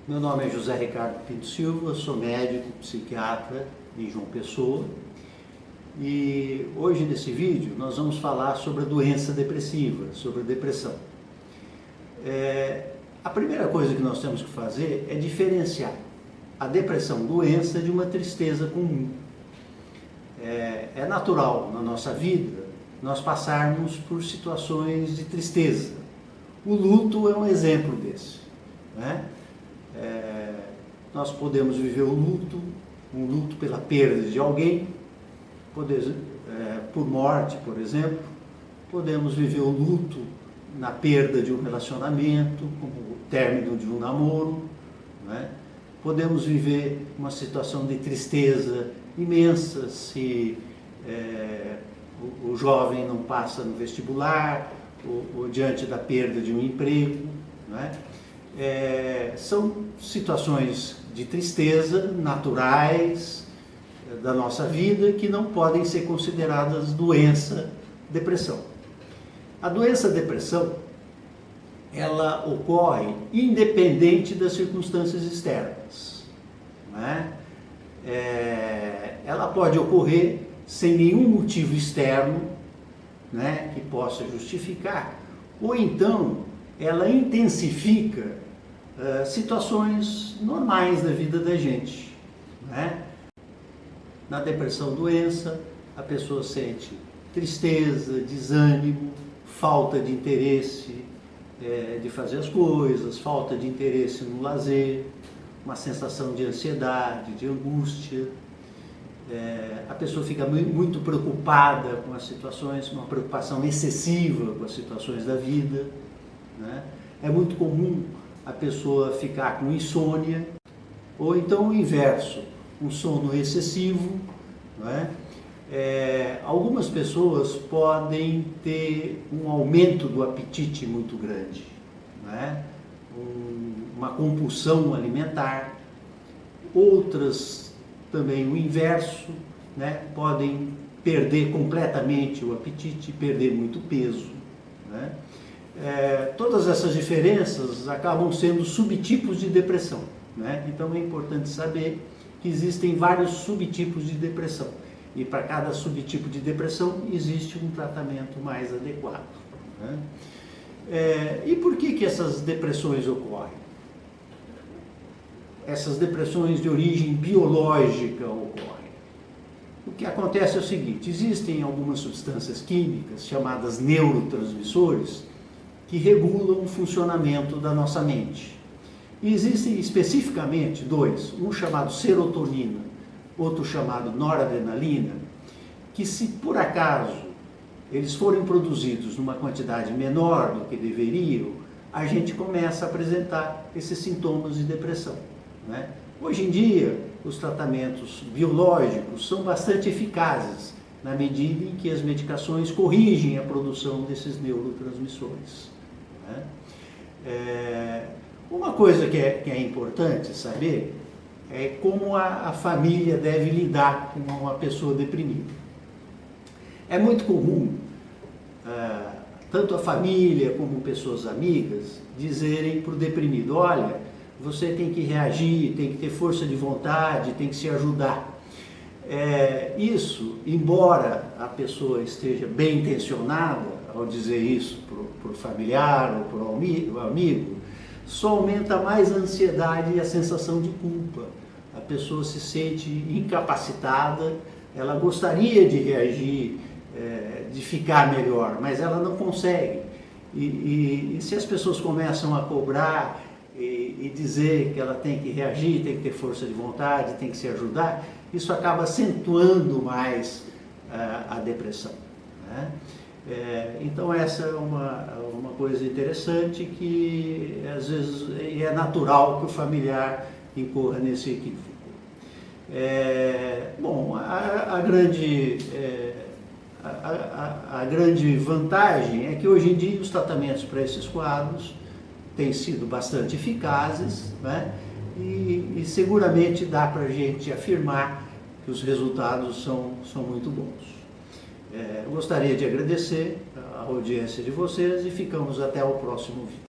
Meu nome é José Ricardo Pinto Silva, sou médico, psiquiatra em João Pessoa e hoje nesse vídeo nós vamos falar sobre a doença depressiva, sobre a depressão. A primeira coisa que nós temos que fazer é diferenciar a depressão doença de uma tristeza comum. É natural na nossa vida nós passarmos por situações de tristeza. O luto é um exemplo desse, né? Nós podemos viver um luto pela perda de alguém, por morte, por exemplo. Podemos viver o luto na perda de um relacionamento, como o término de um namoro, né? Podemos viver uma situação de tristeza imensa se o jovem não passa no vestibular, ou diante da perda de um emprego, né? São situações de tristeza naturais da nossa vida que não podem ser consideradas doença depressão. A doença depressão, ela ocorre independente das circunstâncias externas, né? Ela pode ocorrer sem nenhum motivo externo, né, que possa justificar, ou então ela intensifica situações normais da vida da gente, né? Na depressão doença, a pessoa sente tristeza, desânimo, falta de interesse de fazer as coisas, falta de interesse no lazer, uma sensação de ansiedade, de angústia. A pessoa fica muito preocupada com as situações, uma preocupação excessiva com as situações da vida, né? É muito comum a pessoa ficar com insônia, ou então o inverso, um sono excessivo, né? Algumas pessoas podem ter um aumento do apetite muito grande, né? Uma compulsão alimentar. Outras também o inverso, né? Podem perder completamente o apetite, perder muito peso, né? Todas essas diferenças acabam sendo subtipos de depressão, né? Então é importante saber que existem vários subtipos de depressão e para cada subtipo de depressão existe um tratamento mais adequado, né? E por que essas depressões ocorrem? Essas depressões de origem biológica ocorrem. O que acontece é o seguinte: existem algumas substâncias químicas chamadas neurotransmissores que regulam o funcionamento da nossa mente. E existem especificamente dois, um chamado serotonina, outro chamado noradrenalina, que se por acaso eles forem produzidos numa quantidade menor do que deveriam, a gente começa a apresentar esses sintomas de depressão, né? Hoje em dia, os tratamentos biológicos são bastante eficazes, na medida em que as medicações corrigem a produção desses neurotransmissores, né? Uma coisa que é importante saber é como a família deve lidar com uma pessoa deprimida. É muito comum, tanto a família como pessoas amigas, dizerem para o deprimido: olha, você tem que reagir, tem que ter força de vontade, tem que se ajudar. Isso, embora a pessoa esteja bem intencionada ao dizer isso para o familiar ou para o amigo, só aumenta mais a ansiedade e a sensação de culpa. A pessoa se sente incapacitada, ela gostaria de reagir, de ficar melhor, mas ela não consegue. E se as pessoas começam a cobrar e dizer que ela tem que reagir, tem que ter força de vontade, tem que se ajudar, isso acaba acentuando mais a depressão, né? Então essa é uma coisa interessante que às vezes é natural que o familiar incorra nesse equívoco. Bom, a grande vantagem é que hoje em dia os tratamentos para esses quadros têm sido bastante eficazes, né? E seguramente dá para a gente afirmar que os resultados são muito bons. Eu gostaria de agradecer a audiência de vocês e ficamos até o próximo vídeo.